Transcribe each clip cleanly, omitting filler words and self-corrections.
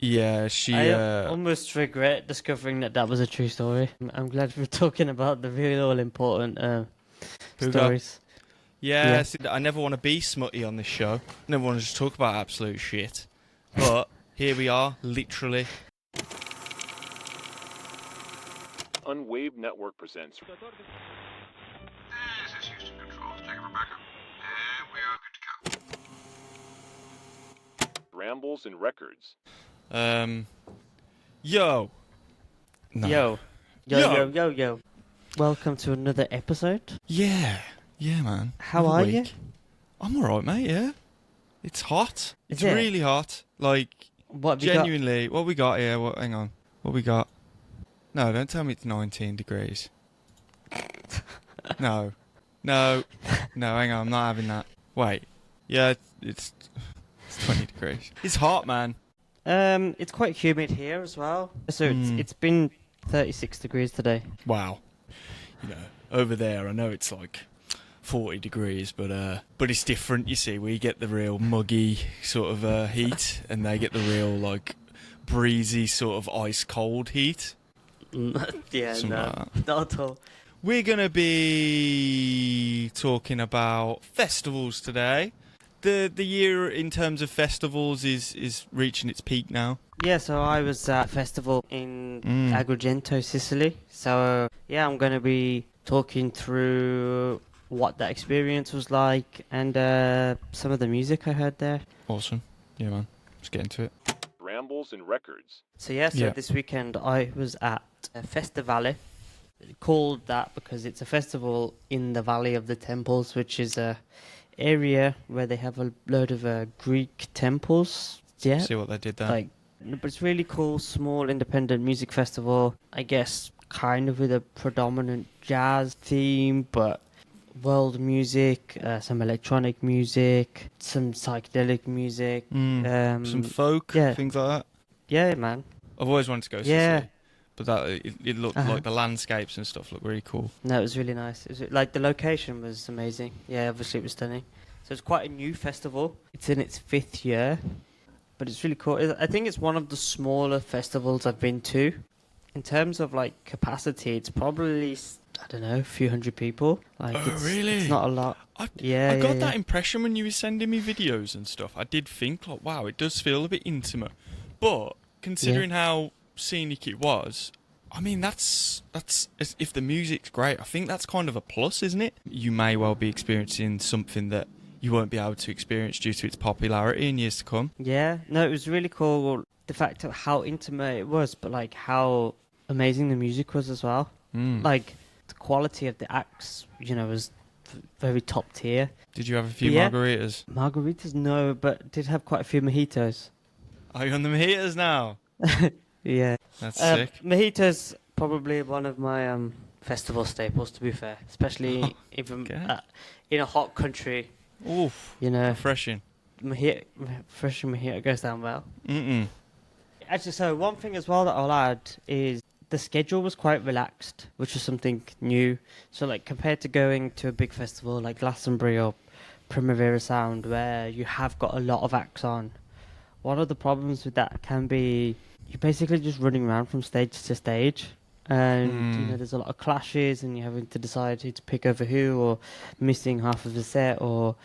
Yeah, she. I almost regret discovering that was a true story. I'm glad we're talking about the real all important stories. Yeah, Yeah. see, I never want to be smutty on this show. Never want to just talk about absolute shit. But here we are, literally. Unwaved Network presents. This is Houston Controls. Take it, Rebecca. And we are good to go. Rambles N Records. Yo. No. Yo. Welcome to another episode. Yeah, man. How Another are week. you? I'm alright, mate, yeah. It's hot. It's Is it? really hot. Like, What have you genuinely, what we got here? Hang on. What we got? No, don't tell me it's 19 degrees. No, hang on, I'm not having that. Wait. Yeah, it's 20 degrees. It's hot, man. It's quite humid here as well. So it's been 36 degrees today. Wow. You know, over there, I know it's like 40 degrees, but it's different, you see. We get the real muggy sort of heat, and they get the real, like, breezy sort of ice-cold heat. Yeah, Something no, like that. not at all. We're going to be talking about festivals today. The year in terms of festivals is reaching its peak now. Yeah, so I was at a festival in Agrigento, Sicily. So, yeah, I'm going to be talking through what that experience was like and some of the music I heard there. Awesome. Yeah, man. Let's get into it. Rambles N Records. So, yeah, Yeah. this weekend I was at FestiValle. Called that because it's a festival in the Valley of the Temples, which is a area where they have a load of Greek temples. Yeah, See what they did there. like, but it's really cool, small independent music festival. I guess kind of with a predominant jazz theme, but world music, some electronic music, some psychedelic music. Some folk, yeah. things like that. Yeah, man. I've always wanted to go to Yeah. Sicily, but that it looked like the landscapes and stuff looked really cool. No, it was really nice. It was, like, the location was amazing. Yeah, obviously it was stunning. So it's quite a new festival. It's in its 5th year, but it's really cool. I think it's one of the smaller festivals I've been to. In terms of, like, capacity, it's probably, I don't know, a few hundred people. Like, Oh, really? It's not a lot. I Yeah, got yeah, that yeah. impression when you were sending me videos and stuff. I did think, like, wow, it does feel a bit intimate. But considering how scenic it was, I mean, that's if the music's great, I think that's kind of a plus, isn't it? You may well be experiencing something that you won't be able to experience due to its popularity in years to come. Yeah, no, it was really cool. The fact of how intimate it was, but, like, how amazing the music was as well. Like, the quality of the acts, you know, was very top tier. Did you have a few Yeah. margaritas? Margaritas, no, but did have quite a few mojitos. Are you on the mojitos now? Yeah. That's sick. Mojitos, probably one of my festival staples, to be fair. Especially even Okay. in a hot country, Oof, you know. refreshing. Fresh mojito goes down well. Mm-mm. Actually, so one thing as well that I'll add is the schedule was quite relaxed, which is something new. So, like, compared to going to a big festival like Glastonbury or Primavera Sound, where you have got a lot of acts on, one of the problems with that can be you're basically just running around from stage to stage. And, you know, there's a lot of clashes and you're having to decide who to pick over who, or missing half of the set, or,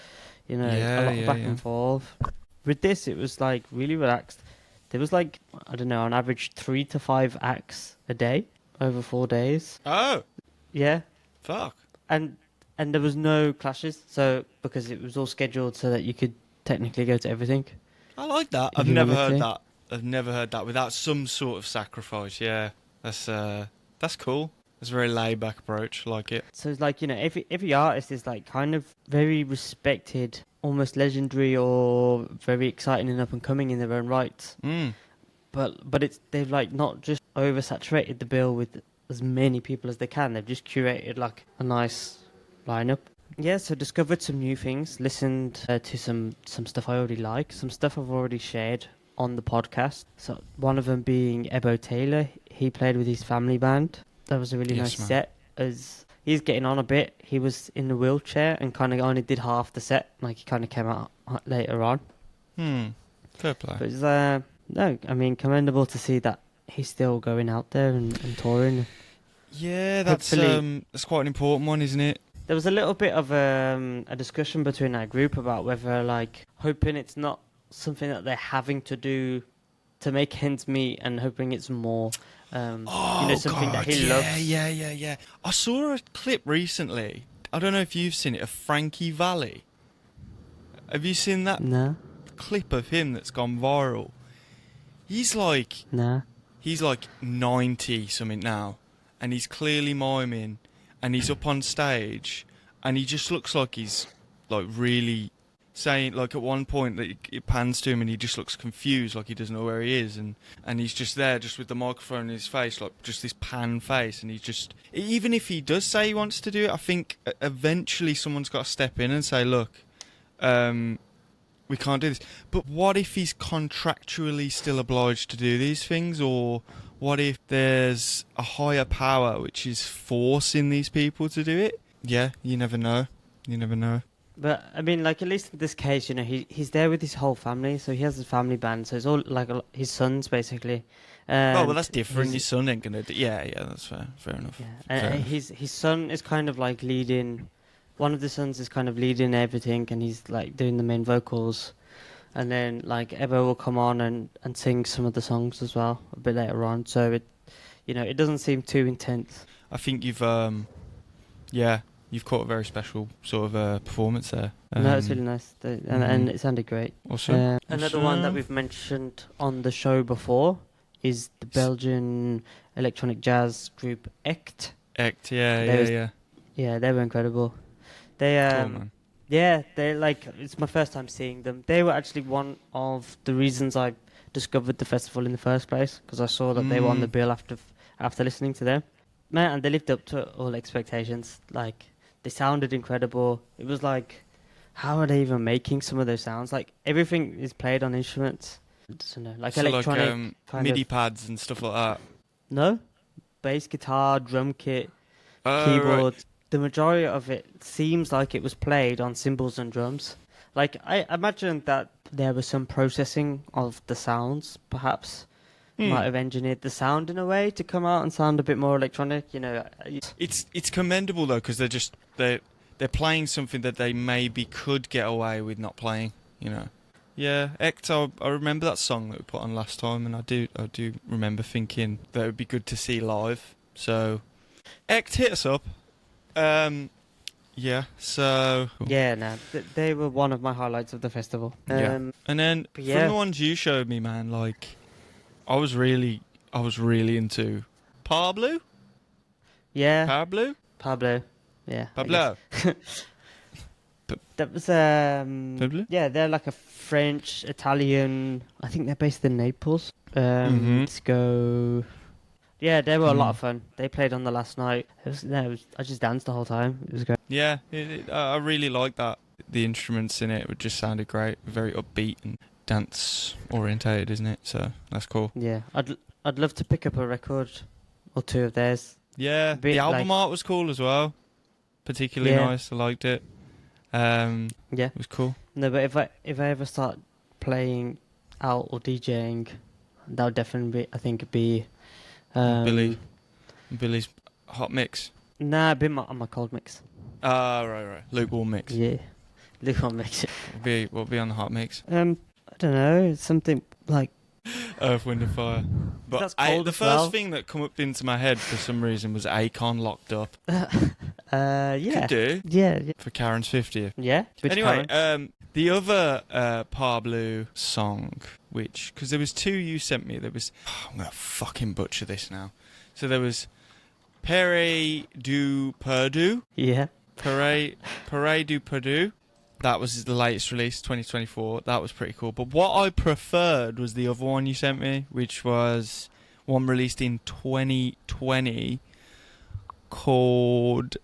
you know, a lot of back and forth. With this, it was, like, really relaxed. There was, like, I don't know, on average 3 to 5 acts a day over 4 days. Oh, Yeah. fuck. And there was no clashes, so because it was all scheduled so that you could technically go to everything. I like that. If I've you never wanted heard to. that. I've never heard that without some sort of sacrifice. Yeah, that's cool. It's a very laid back approach. I like it. So it's like, you know, every artist is, like, kind of very respected, almost legendary, or very exciting and up and coming in their own right. But they've, like, not just oversaturated the bill with as many people as they can. They've just curated, like, a nice lineup. Yeah, so discovered some new things, listened to some stuff I already like, some stuff I've already shared on the podcast. So one of them being Ebo Taylor. He played with his family band. That was a really Yes, nice man. set. As he's getting on a bit, he was in the wheelchair and kind of only did half the set. Like, he kind of came out later on. Fair play. But it was, No, I mean, commendable to see that he's still going out there and touring. Yeah, Hopefully- that's quite an important one, isn't it? There was a little bit of a discussion between our group about whether, like, hoping it's not something that they're having to do to make ends meet, and hoping it's more, something that he loves. Yeah. I saw a clip recently. I don't know if you've seen it, of FestiValle. Have you seen that Nah, clip of him that's gone viral? He's like nah. 90 something now, and he's clearly miming, and he's up on stage, and he just looks like he's like really saying, like, at one point that it pans to him and he just looks confused, like he doesn't know where he is, and he's just there just with the microphone in his face, like just this pan face, and he's just, even if he does say he wants to do it, I think eventually someone's got to step in and say, look, we can't do this. But what if he's contractually still obliged to do these things? Or what if there's a higher power which is forcing these people to do it? Yeah, you never know. You never know. But I mean, like, at least in this case, he's there with his whole family, so he has his family band, so it's all like his sons basically. Oh, well, that's And different. His son ain't gonna do. Yeah, that's fair. Fair enough. Yeah, Fair and enough. his son is kind of like leading. One of the sons is kind of leading everything, and he's like doing the main vocals. And then like Ebo will come on and sing some of the songs as well a bit later on. So it doesn't seem too intense. I think you've caught a very special sort of performance there. No, it's really nice, and it sounded great. Awesome. Another one that we've mentioned on the show before is the Belgian electronic jazz group ECHT. ECHT, yeah. Yeah, they were incredible. They Cool, man. Yeah, it's my first time seeing them. They were actually one of the reasons I discovered the festival in the first place, because I saw that they were on the bill after listening to them. Man, and they lived up to all expectations. Like, they sounded incredible. It was like, how are they even making some of those sounds? Like, everything is played on instruments. I don't know, like So electronic like MIDI pads and stuff like that. No, bass guitar, drum kit, Oh, keyboard. right. The majority of it seems like it was played on cymbals and drums. Like, I imagine that there was some processing of the sounds, perhaps. Might have engineered the sound in a way to come out and sound a bit more electronic, It's commendable though, because they're playing something that they maybe could get away with not playing. Yeah, ECHT. I remember that song that we put on last time, and I do remember thinking that it would be good to see live. So, ECHT, hit us up. Yeah. So. Yeah, no, they were one of my highlights of the festival. Yeah. And then but from yeah. the ones you showed me, man, like I was really into Parbleu. Yeah, Parbleu. Parbleu. Yeah, I Parbleu. that was Parbleu? yeah, they're like a French Italian. I think they're based in Naples. Let's go. Yeah, they were a lot of fun. They played on the last night. I just danced the whole time. It was great. Yeah, I really liked that. The instruments in it just sounded great. Very upbeat and dance orientated, isn't it? So that's cool. Yeah, I'd love to pick up a record or two of theirs. Yeah, Bit the album like- art was cool as well. Particularly Yeah. nice. I liked it. Yeah. It was cool. No, but if I ever start playing out or DJing, that would definitely be Billy's hot mix. Nah, it'd be on my cold mix. Ah, right. Lukewarm mix. Yeah, lukewarm mix. What'll be on the hot mix? I don't know. It's something like Earth, Wind and Fire. But That's cold the as first well. thing that come up into my head for some reason was Akon Locked Up. yeah. Could do. Yeah. For Karen's 50th. Yeah. Which Anyway, Karen? the other Parbleu song, because there was two you sent me. There was, I'm going to fucking butcher this now. So there was Pere du Perdu. Yeah. Pere du Perdu. That was the latest release, 2024. That was pretty cool. But what I preferred was the other one you sent me, which was one released in 2020 called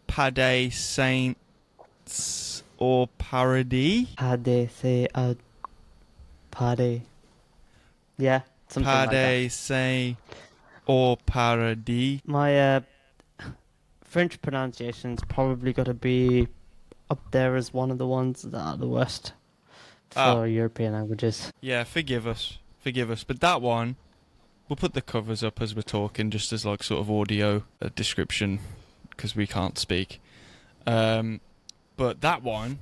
Pas de Saints or Paradis. Party. Yeah. Something Pas like that. de Saints or Paradis. My French pronunciation's probably got to be up there as one of the ones that are the worst for Oh. European languages. Yeah, forgive us. forgive us. But that one, we'll put the covers up as we're talking, just as like sort of audio description, because we can't speak. But that one,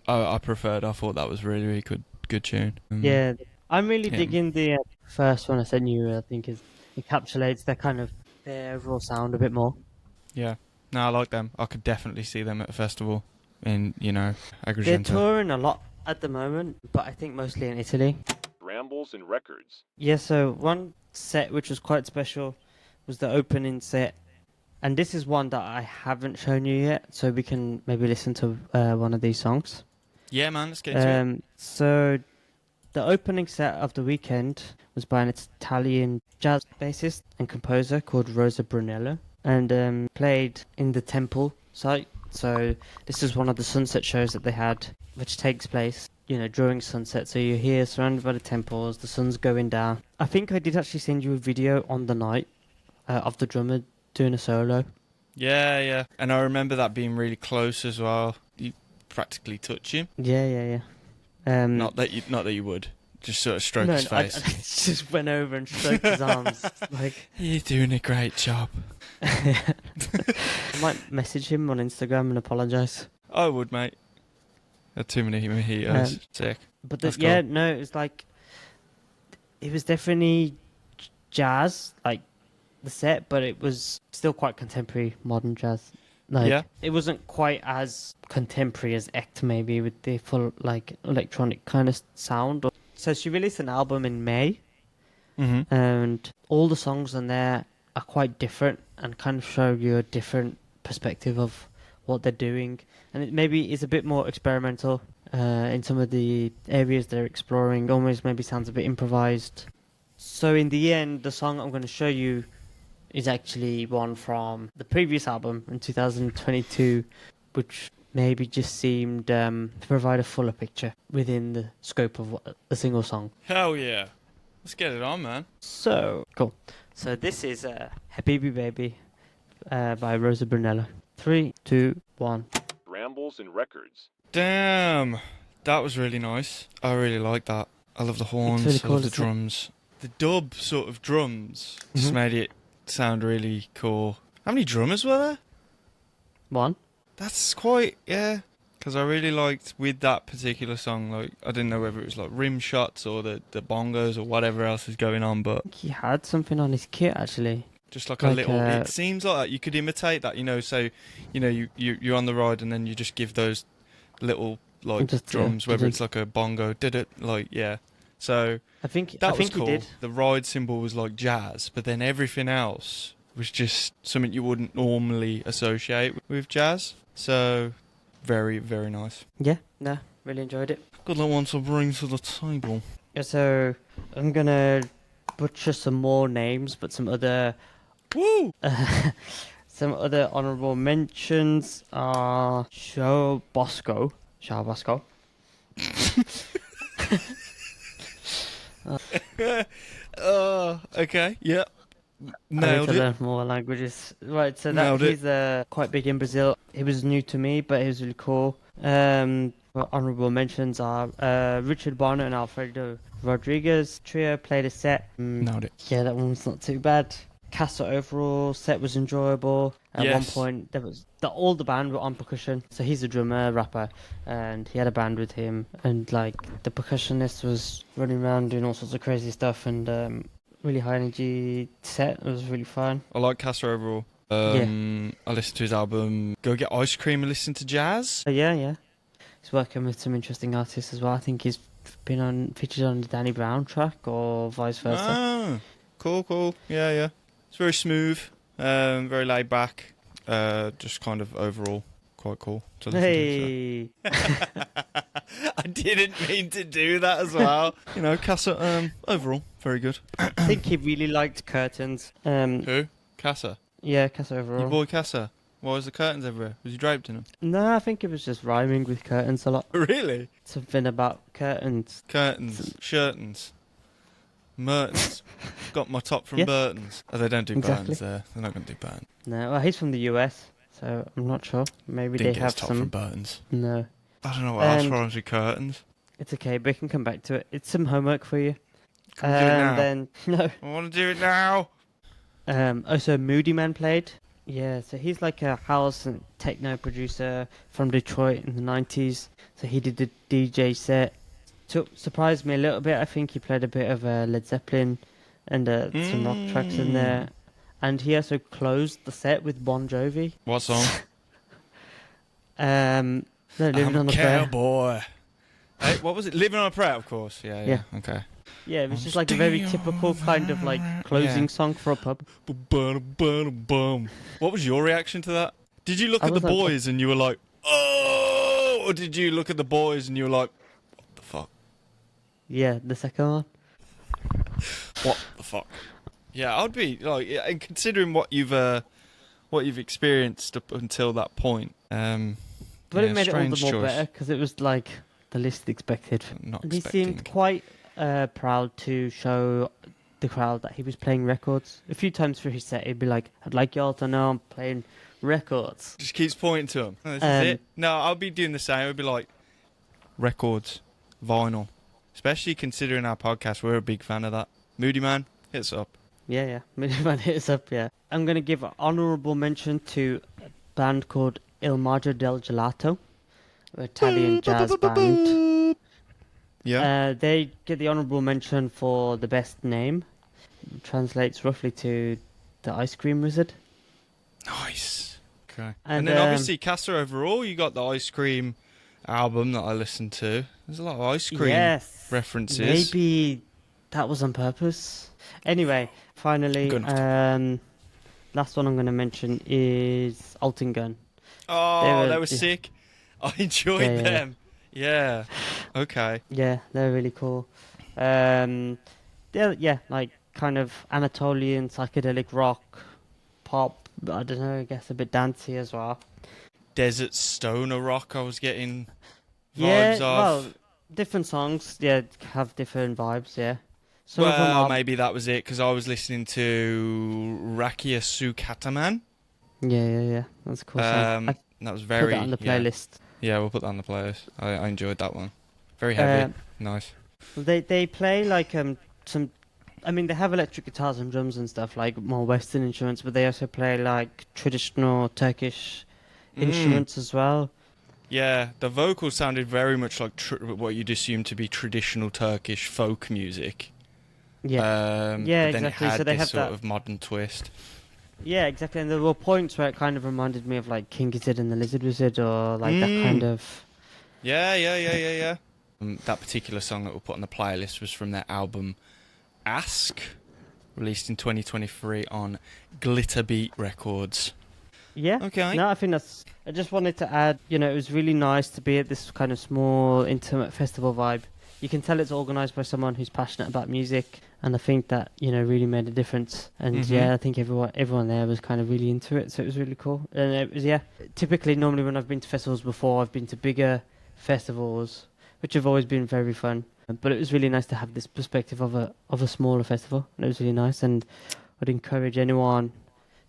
I preferred. I thought that was really, really good tune. Yeah, I'm really Yeah. digging the first one I sent you. I think it encapsulates their overall sound a bit more. Yeah. No, I like them. I could definitely see them at a festival in, They're Agrigento. touring a lot at the moment, but I think mostly in Italy. Rambles N Records. Yeah, so one set which was quite special was the opening set. And this is one that I haven't shown you yet, so we can maybe listen to one of these songs. Yeah, man, let's get into it. So the opening set of the weekend was by an Italian jazz bassist and composer called Rosa Brunello, and played in the temple site. So this is one of the sunset shows that they had, which takes place, during sunset. So you're here surrounded by the temples, the sun's going down. I think I did actually send you a video on the night of the drummer doing a solo. Yeah. And I remember that being really close as well. You practically touch him. Yeah. Not that you would. Just sort of stroke his face. I just went over and stroked his arms. Like, You're doing a great job. I might message him on Instagram and apologise. I would, mate. Had too many mojitos. Sick. But That's yeah, cool. no, it was like, it was definitely jazz, like the set, but it was still quite contemporary, modern jazz. Like, Yeah. it wasn't quite as contemporary as ECHT, maybe, with the full like electronic kind of sound. So she released an album in May, Mm-hmm. and all the songs on there are quite different and kind of show you a different perspective of what they're doing, and it maybe is a bit more experimental in some of the areas they're exploring. Almost maybe sounds a bit improvised. So in the end, the song I'm going to show you is actually one from the previous album in 2022, which maybe just seemed to provide a fuller picture within the scope of a single song. Hell yeah. Let's get it on, man. So cool. So this is Habibi Baby by Rosa Brunello. 3, 2, 1. Rambles N Records. Damn. That was really nice. I really like that. I love the horns. really I cool, love the isn't it? drums. The dub sort of drums just Mhm. made it sound really cool. How many drummers were there? 1. That's quite, yeah. Because I really liked with that particular song, like, I didn't know whether it was like rim shots or the bongos or whatever else is going on, but I think he had something on his kit actually. just like a Like, little, it seems like you could imitate that, so, you're on the ride and then you just give those little, like, Just, drums, yeah, whether did it's like a bongo, did it, like, yeah. So I think that was he cool. did. The ride cymbal was like jazz, but then everything else was just something you wouldn't normally associate with jazz. So very, very nice. Yeah, no, really enjoyed it. Good little one to bring to the table. Yeah, so I'm gonna butcher some more names, but some other some other honourable mentions are João Bosco. Okay, yeah. I need Nailed to it. learn more languages. Right, so Nailed it. he's quite big in Brazil. He was new to me, but he was really cool. Well, honourable mentions are Richard Barnett and Alfredo Rodriguez trio played a set. Nailed it. Yeah, that one was not too bad. Kassa Overall set was enjoyable. At one Yes. point, there was all the band were on percussion. So he's a drummer, rapper, and he had a band with him. And like the percussionist was running around doing all sorts of crazy stuff, and really high energy set. It was really fun. I like Kassa Overall. I listened to his album Go Get Ice Cream and Listen to Jazz. Yeah. He's working with some interesting artists as well. I think he's been featured on the Danny Brown track or vice versa. Ah, cool. Yeah. It's very smooth, very laid back, just kind of overall quite cool to listen Hey, to. So. I didn't mean to do that as well. Kassa, overall, very good. I think he really liked curtains. Who? Kassa? Yeah, Kassa Your Overall. boy Kassa? Why was the curtains everywhere? Was he draped in them? No, I think it was just rhyming with curtains a lot. Really? Something about curtains. Curtains, shirtons, Mertens. Got my top from Yeah. Burton's. Oh, they don't do Exactly. Burton's there. They're not going to do Burton. No, well, he's from the US, so I'm not sure. Maybe Didn't they get have his top from some. Burton's. No, I don't know what else And- rhymes with curtains. it's okay. We can come back to it. It's some homework for you. Can we do it now? Then no. I want to do it now. Also, Moodymann played. Yeah, so he's like a house and techno producer from Detroit in the 90s. So he did the DJ set. Surprised me a little bit. I think he played a bit of Led Zeppelin and some rock tracks in there. And he also closed the set with Bon Jovi. What song? No, Living I'm on a a Prayer. cowboy. Hey, what was it? Living on a Prayer, of course. Yeah. Okay. Yeah, it was just like a very typical kind of like closing song for a pub. What was your reaction to that? Did you look I at the was like, boys and you were like, oh? Or did you look at the boys and you were like, what the fuck? Yeah, the second one. What the fuck? Yeah, I'd be like, and considering what you've experienced up until that point. But it made it all the more better because it was like the least expected. Not and he expecting. seemed quite proud to show the crowd that he was playing records. A few times through his set, he'd be like, "I'd like y'all to know I'm playing records." Just keeps pointing to them. This is it. No, I'll be doing the same. I'd be like, records, vinyl. Especially considering our podcast, we're a big fan of that. Moodymann, hit us up. Yeah. Moodymann hit us up, yeah. I'm going to give an honourable mention to a band called Il Mago Del Gelato, an Italian jazz band. Yeah. They get the honourable mention for the best name. Translates roughly to the ice cream wizard. Nice. Okay. And, And then obviously Kassa Overall, you got the ice cream album that I listened to. There's a lot of ice cream references. Maybe that was on purpose. Anyway, finally, Good enough. last one I'm going to mention is Altin Gün. Oh, they were sick. I enjoyed Yeah. them. Yeah. Okay. Yeah, they're really cool. They're like kind of Anatolian psychedelic rock, pop. I don't know. I guess a bit dancey as well. Desert stoner rock. I was getting Yeah, vibes well, of. different songs. Yeah, have different vibes. Yeah. Some of them Well, are. maybe that was it because I was listening to Rakia Sukataman. Yeah. That's a cool song. I That was put very. that on the playlist. Yeah, we'll put that on the playlist. I enjoyed that one. Very heavy. Nice. They play like some. I mean, they have electric guitars and drums and stuff like more Western instruments, but they also play like traditional Turkish instruments as well. Yeah, the vocals sounded very much like what you'd assume to be traditional Turkish folk music. Yeah, Yeah, but then exactly. It had So they this have sort that. of modern twist. Yeah, exactly. And there were points where it kind of reminded me of like King Gizzard and the Lizard Wizard, or like that kind of. Yeah. That particular song that we'll put on the playlist was from their album Ask, released in 2023 on Glitterbeat Records. Yeah. Okay. No, I think that's. I just wanted to add. It was really nice to be at this kind of small, intimate festival vibe. You can tell it's organised by someone who's passionate about music, and I think that really made a difference. And I think everyone there was kind of really into it, so it was really cool. And it was typically, normally when I've been to festivals before, I've been to bigger festivals, which have always been very fun. But it was really nice to have this perspective of a smaller festival, and it was really nice. And I'd encourage anyone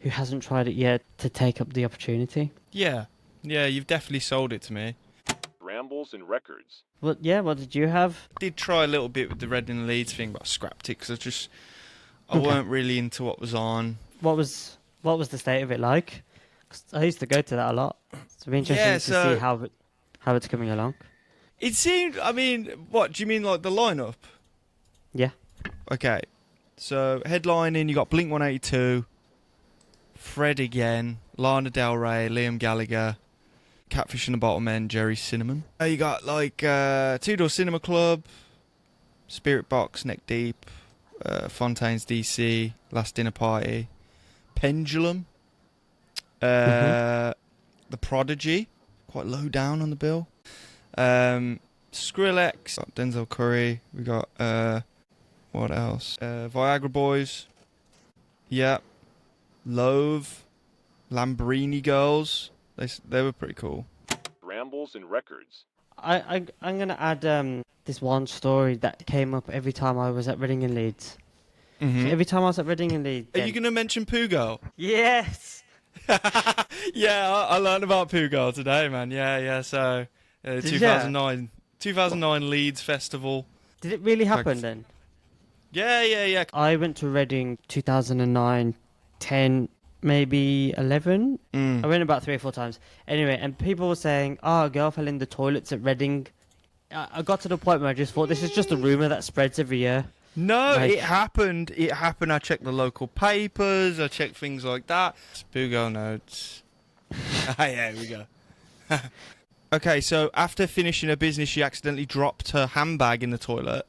who hasn't tried it yet to take up the opportunity. Yeah, you've definitely sold it to me. Rambles N Records. What did you have? I did try a little bit with the Reading and Leeds thing, but I scrapped it because I weren't really into what was on. What was the state of it like? 'Cause I used to go to that a lot. So it'd be interesting to see how it's coming along. It seemed, what, do you mean like the lineup? Yeah. Okay, so headlining, you got Blink-182, Fred again, Lana Del Rey, Liam Gallagher, Catfish and the Bottlemen, Jerry Cinnamon. You got like Two Door Cinema Club, Spirit Box, Neck Deep, Fontaine's DC, Last Dinner Party, Pendulum, The Prodigy, quite low down on the bill. Skrillex, got Denzel Curry, we got what else? Viagra Boys, yeah, Loathe, Lambrini Girls, they were pretty cool. Rambles N Records. I'm gonna add this one story that came up every time I was at Reading and Leeds. So every time I was at Reading and Leeds. Are you going to mention Pooh Girl? Yes. Yeah, I learned about Pooh Girl today, man. Yeah. So, 2009 Leeds Festival. Did it really happen then? Yeah. I went to Reading 2009, 10, maybe 11. I went about 3 or 4 times. Anyway, and people were saying, "Oh, a girl fell in the toilets at Reading." I got to the point where I just thought, this is just a rumor that spreads every year. No, Like- it happened. It happened. I checked the local papers. I checked things like that. Spoogo notes. Yeah, here we go. Okay, so after finishing her business, she accidentally dropped her handbag in the toilet.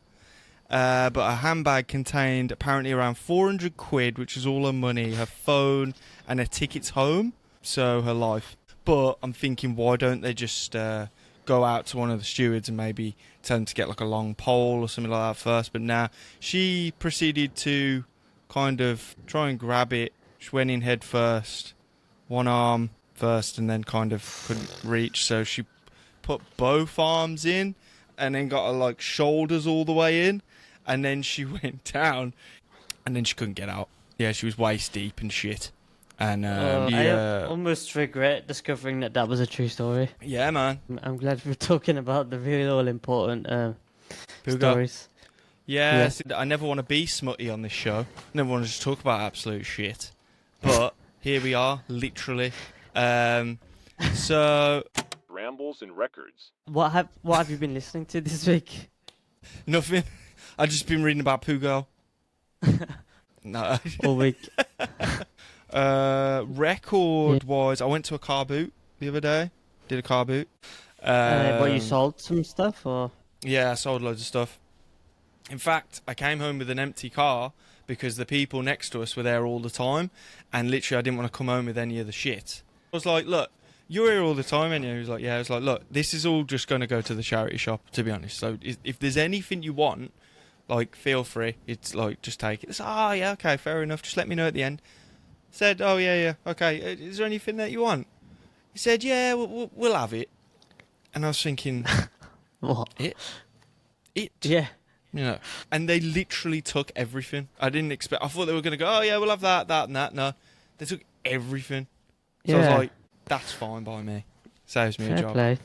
But her handbag contained apparently around 400 quid, which is all her money, her phone, and her tickets home. So her life. But I'm thinking, why don't they just go out to one of the stewards and maybe tell them to get like a long pole or something like that first? But now she proceeded to kind of try and grab it. She went in head first, one arm first, and then kind of couldn't reach. So she put both arms in and then got her like shoulders all the way in. And then she went down and then she couldn't get out. Yeah, she was waist deep and shit. And I almost regret discovering that was a true story. yeah, man. I'm glad we're talking about the real all-important Puga. stories. Yeah, I never want to be smutty on this show. Never want to just talk about absolute shit. But here we are, literally. So Rambles N Records. What have you been listening to this week? nothing. I've just been reading about Pugo. No. All week. Record-wise, I went to a car boot the other day. Did a car boot. What, you sold some stuff, or? Yeah, I sold loads of stuff. In fact, I came home with an empty car because the people next to us were there all the time, and literally I didn't want to come home with any of the shit. I was like, look, you're here all the time, and he was like, yeah. I was like, look, this is all just going to go to the charity shop, to be honest. So if there's anything you want, like, feel free. It's like, just take it. It's, yeah, okay, fair enough. Just let me know at the end. Said, oh, yeah, okay. Is there anything that you want? He said, yeah, we'll have it. And I was thinking, What? It? Yeah. You know, and they literally took everything. I didn't expect. I thought they were going to go, oh yeah, we'll have that, and that. No, they took everything. So I was like, that's fine by me. Saves me a Fair job. play.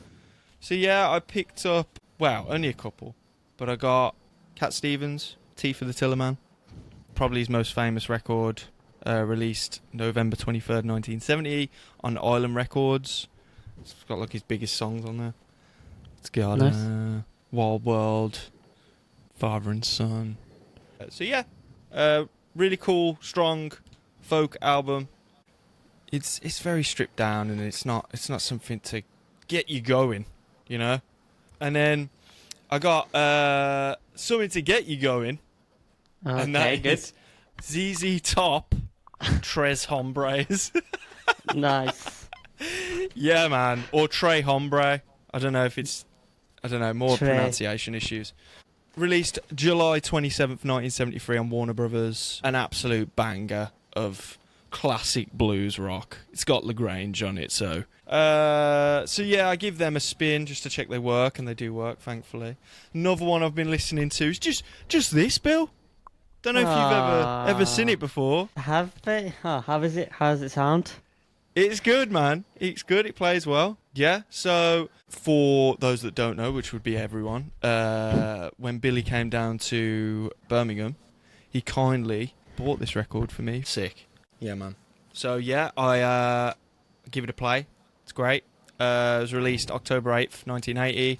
So yeah, I picked up, well, only a couple, but I got Cat Stevens, Tea for the Tillerman, probably his most famous record, released November 23rd, 1970 on Island Records. It's got like his biggest songs on there. It's got Nice. Wild World, Father and Son. So yeah, really cool, strong folk album. It's very stripped down, and it's not something to get you going, you know. And then I got something to get you going, and that Okay, is ZZ Top, Tres Hombres. Nice. Yeah, man, or Tre Hombre. I don't know, more Tre. pronunciation issues. Released July 27th, 1973 on Warner Brothers. An absolute banger of classic blues rock. It's got LaGrange on it, so yeah, I give them a spin just to check they work, and they do work, thankfully. Another one I've been listening to is just this, Bill. Don't know if you've ever seen it before. Have they? How is it? How does it sound? It's good, man. It's good. It plays well. Yeah. So, for those that don't know, which would be everyone, when Billy came down to Birmingham, he kindly bought this record for me. Sick. Yeah, man. So, yeah, I give it a play. It's great. It was released October 8th, 1980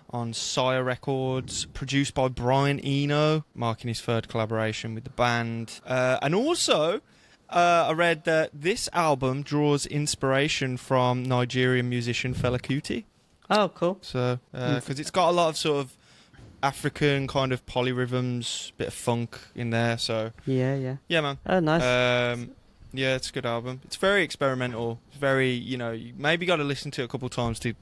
on Sire Records, produced by Brian Eno, marking his third collaboration with the band. And also, I read that this album draws inspiration from Nigerian musician Fela Kuti. Oh, cool. So, because it's got a lot of sort of African kind of polyrhythms, bit of funk in there. So, Yeah. yeah, man. Oh, nice. Yeah, it's a good album. It's very experimental. It's very, you maybe got to listen to it a couple of times to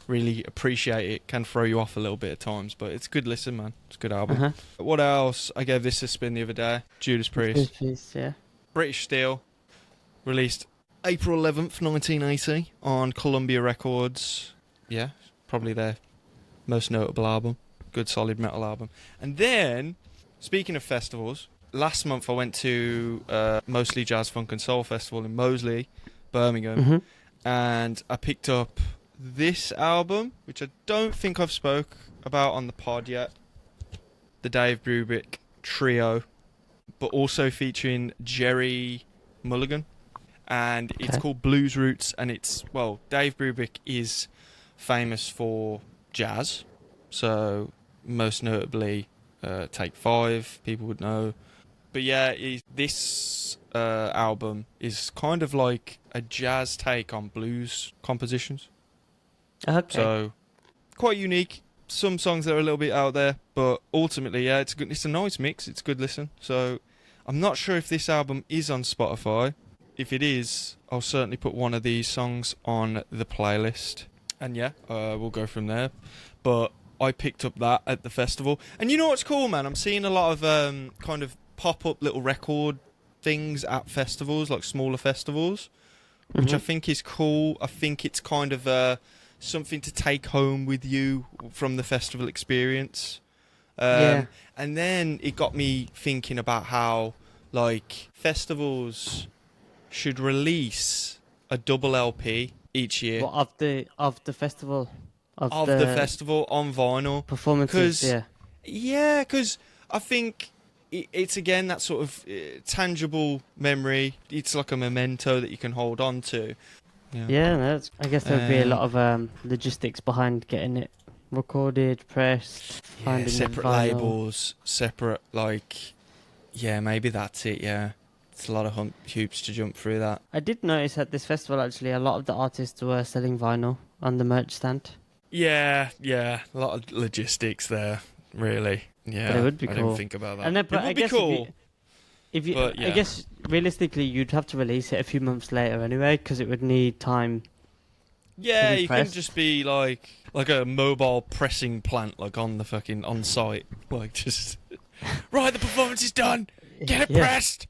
really appreciate it. Can throw you off a little bit at times, but it's a good listen, man. It's a good album. Uh-huh. What else? I gave this a spin the other day. Judas Priest. Peace, yeah. British Steel. Released April 11th, 1980 on Columbia Records. Yeah, probably their most notable album. Good solid metal album. And then, speaking of festivals, last month I went to Mostly Jazz Funk and Soul Festival in Moseley, Birmingham, Mm-hmm. and I picked up this album, which I don't think I've spoke about on the pod yet. The Dave Brubeck trio, but also featuring Jerry Mulligan, and it's called Blues Roots, and it's, well, Dave Brubeck is famous for jazz, so most notably Take 5, people would know. But yeah, this album is kind of like a jazz take on blues compositions. Okay. So, quite unique. Some songs that are a little bit out there, but ultimately, yeah, it's a nice mix. It's a good listen. So, I'm not sure if this album is on Spotify. If it is, I'll certainly put one of these songs on the playlist. And yeah, we'll go from there. But I picked up that at the festival. And you know what's cool, man? I'm seeing a lot of kind of pop-up little record things at festivals, like smaller festivals, which I think is cool. I think it's kind of something to take home with you from the festival experience. And then it got me thinking about how, like, festivals should release a double LP each year. What, of the festival? Of the festival on vinyl. Performances, yeah. Yeah, because I think it's, again, that sort of tangible memory. It's like a memento that you can hold on to. Yeah, I guess there would be a lot of logistics behind getting it recorded, pressed, finding separate the vinyl. labels, separate, like, yeah, maybe that's it, yeah. It's a lot of hoops to jump through that. I did notice at this festival, actually, a lot of the artists were selling vinyl on the merch stand. Yeah, a lot of logistics there, really. Yeah, But it would be I cool. didn't think about that. And then, but it would I be guess cool. If you, But, I yeah. guess realistically, you'd have to release it a few months later anyway, because it would need time. Yeah, be you couldn't pressed. just be like a mobile pressing plant, like on the fucking on site, like right. The performance is done. Get it pressed.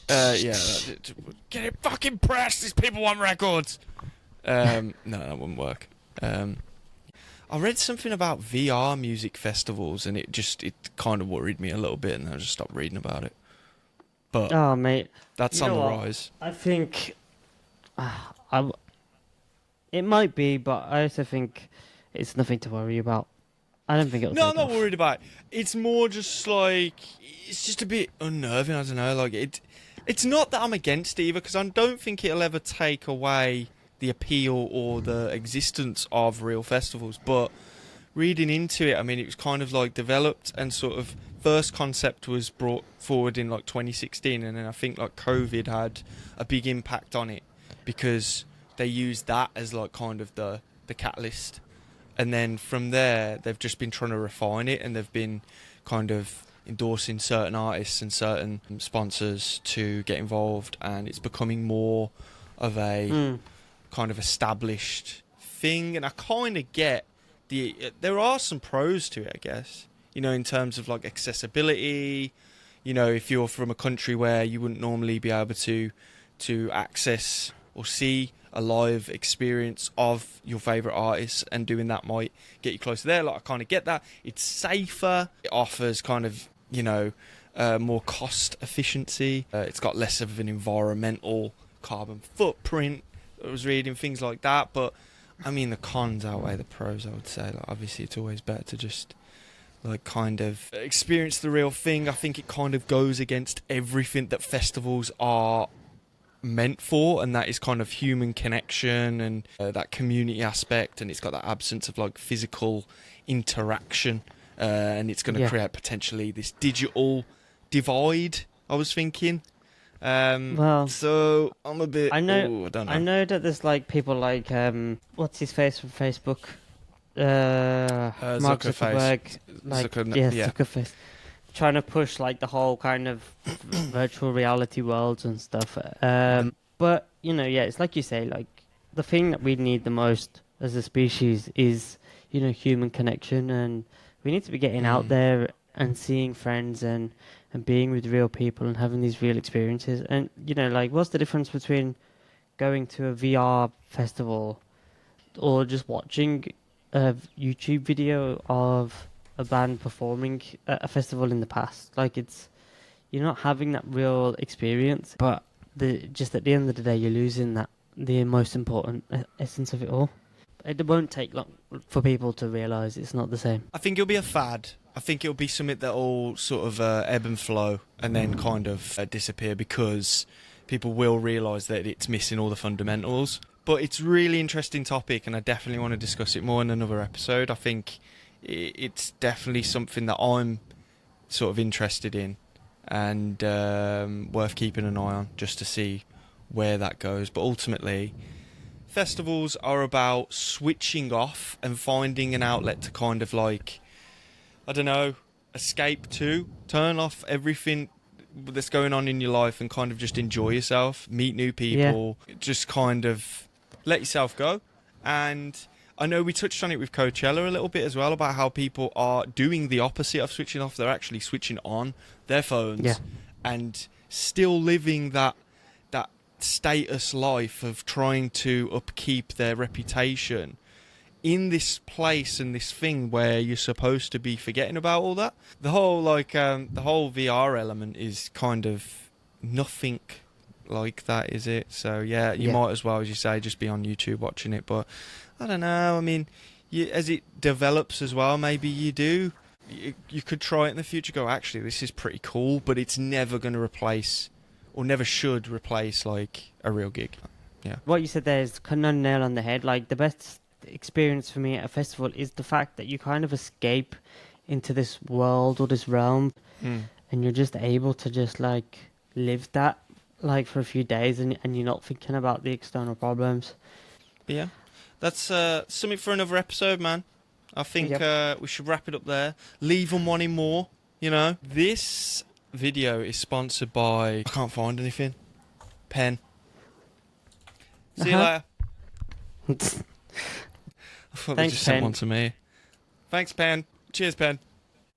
Get it fucking pressed. These people want records. No, that wouldn't work. I read something about VR music festivals, and it kind of worried me a little bit, and I just stopped reading about it. But Oh, mate, that's you on know the what? rise. I think it might be, but I also think it's nothing to worry about. I don't think it'll. No, take I'm not off. worried about it. It's more just like, it's just a bit unnerving. I don't know. Like it's not that I'm against it either, because I don't think it'll ever take away the appeal or the existence of real festivals. But reading into it, I mean, it was kind of like developed and sort of first concept was brought forward in like 2016, and then I think like COVID had a big impact on it because they used that as like kind of the catalyst. And then from there, they've just been trying to refine it, and they've been kind of endorsing certain artists and certain sponsors to get involved, and it's becoming more of a kind of established thing. And I kind of get there are some pros to it, I guess, you know, in terms of like accessibility. You know, if you're from a country where you wouldn't normally be able to access or see a live experience of your favourite artists, and doing that might get you closer there. Like, I kind of get that. It's safer. It offers kind of, you know, more cost efficiency. It's got less of an environmental carbon footprint. I was reading things like that. But, I mean, the cons outweigh the pros, I would say. Like, obviously, it's always better to just, like, kind of experience the real thing. I think it kind of goes against everything that festivals are meant for, and that is kind of human connection and that community aspect, and it's got that absence of like physical interaction, and it's going to create potentially this digital divide, I was thinking. Well, so I'm a bit, I know. I don't know. I know that there's like people like what's his face from Facebook, Mark Zuckerberg, Zuckerface, trying to push like the whole kind of virtual reality worlds and stuff. But you know, yeah, it's like you say, like the thing that we need the most as a species is, you know, human connection, and we need to be getting out there and seeing friends and being with real people and having these real experiences. And you know, like, what's the difference between going to a VR festival or just watching a YouTube video of a band performing at a festival in the past? Like, you're not having that real experience, but just at the end of the day, you're losing the most important essence of it all. It won't take long for people to realise it's not the same. I think it'll be a fad. I think it'll be something that'll sort of ebb and flow and then kind of disappear because people will realise that it's missing all the fundamentals. But it's a really interesting topic, and I definitely want to discuss it more in another episode. I think it's definitely something that I'm sort of interested in and worth keeping an eye on just to see where that goes. But ultimately, festivals are about switching off and finding an outlet to kind of like, I don't know, escape to, turn off everything that's going on in your life and kind of just enjoy yourself, meet new people, just kind of let yourself go. And I know we touched on it with Coachella a little bit as well, about how people are doing the opposite of switching off. They're actually switching on their phones and still living that status life of trying to upkeep their reputation in this place and this thing where you're supposed to be forgetting about all that. The whole the whole VR element is kind of nothing like that, is it? So yeah, you might as well, as you say, just be on YouTube watching it. But I don't know. I mean, as it develops as well, maybe you could try it in the future. Go, actually, this is pretty cool, but it's never going to replace, or never should replace, like a real gig. Yeah. What you said there is kind of nail on the head. Like, the best experience for me at a festival is the fact that you kind of escape into this world or this realm, and you're just able to just like live that like for a few days, and you're not thinking about the external problems. But yeah, that's something for another episode, man. I think we should wrap it up there. Leave them wanting more, you know. This video is sponsored by, I can't find anything, Pen. See you later. I thought they just sent one to me. Thanks, Pen. Cheers, Pen.